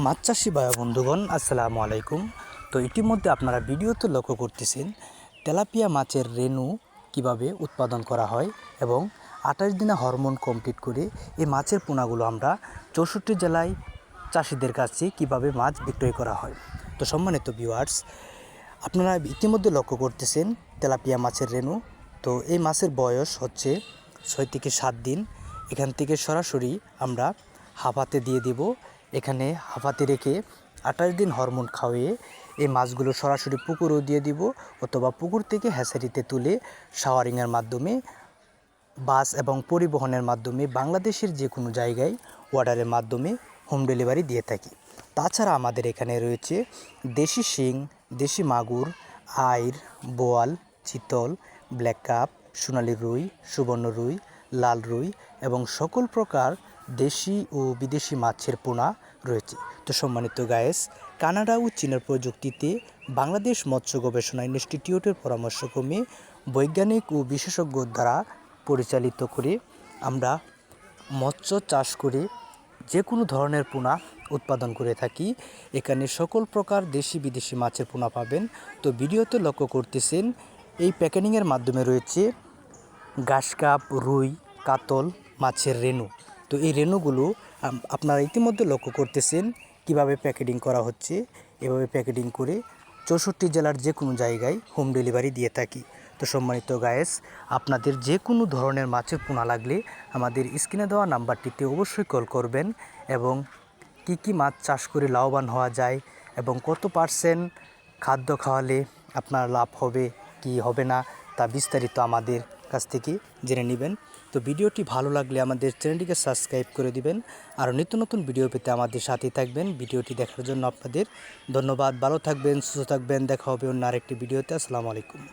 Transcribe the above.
মাছ চাষি ভাই বন্ধুগণ আসসালামু আলাইকুম। তো ইতিমধ্যে আপনারা ভিডিওতে লক্ষ্য করতেছেন তেলাপিয়া মাছের রেণু কিভাবে উৎপাদন করা হয় এবং 28 দিনে হরমোন কমপ্লিট করে এই মাছের পোনাগুলো আমরা 64 জেলায় চাষিদের কাছে কিভাবে মাছ বিক্রয় করা হয়। তো সম্মানিত ভিউয়ার্স, আপনারা ইতিমধ্যে লক্ষ্য করতেছেন তেলাপিয়া মাছের রেণু। তো এই মাছের বয়স হচ্ছে 6 থেকে 7 দিন। এখান থেকে সরাসরি আমরা হাফাতে দিয়ে দেব। এখানে হাফাতে রেখে 28 দিন হরমোন খাওয়িয়ে এই মাছগুলো সরাসরি পুকুরেও দিয়ে দিব, অথবা পুকুর থেকে হ্যাচারিতে তুলে শাওয়ারিংয়ের মাধ্যমে বাস এবং পরিবহনের মাধ্যমে বাংলাদেশের যে কোনো জায়গায় অর্ডারের মাধ্যমে হোম ডেলিভারি দিয়ে থাকি। তাছাড়া আমাদের এখানে রয়েছে দেশি শিং, দেশি মাগুর, আইর, বোয়াল, চিতল, ব্ল্যাক কাপ, সোনালী রুই, সুবর্ণ রুই, লাল রুই এবং সকল প্রকার দেশি ও বিদেশি মাছের পোনা রয়েছে। তো সম্মানিত গায়েস, কানাডা ও চীনের প্রযুক্তিতে বাংলাদেশ মৎস্য গবেষণা ইনস্টিটিউটের পরামর্শক্রমে বৈজ্ঞানিক ও বিশেষজ্ঞ দ্বারা পরিচালিত করে আমরা মৎস্য চাষ করে যে কোনো ধরনের পোনা উৎপাদন করে থাকি। এখানে সকল প্রকার দেশি বিদেশি মাছের পোনা পাবেন। তো ভিডিওতে লক্ষ্য করতেছেন এই প্যাকেটিংয়ের মাধ্যমে রয়েছে ঘাস কাপ, রুই, কাতল মাছের রেণু। তো এই রেণুগুলো আপনারা ইতিমধ্যে লক্ষ্য করতেছেন কিভাবে প্যাকেটিং করা হচ্ছে। এভাবে প্যাকেটিং করে 64 জেলার যে কোনো জায়গায় হোম ডেলিভারি দিয়ে থাকি। তো সম্মানিত গায়েস, আপনাদের যে কোনো ধরনের মাছের পোনা লাগলে আমাদের স্ক্রিনে দেওয়া নাম্বারটিতে অবশ্যই কল করবেন এবং কি মাছ চাষ করে লাভবান হওয়া যায় এবং কত % খাদ্য খাওয়ালে আপনার লাভ হবে কি হবে না তা বিস্তারিত আমাদের কাছ থেকে জেনে নেবেন। তো ভিডিওটি ভালো লাগলে আমাদের চ্যানেলটিকে সাবস্ক্রাইব করে দিবেন। আর নিত্য নতুন ভিডিও পেতে আমাদের সাথেই থাকবেন। ভিডিওটি দেখার জন্য আপনাদের ধন্যবাদ। ভালো থাকবেন, সুস্থ থাকবেন। দেখা হবে অন্য আরেকটি ভিডিওতে। আসসালামু আলাইকুম।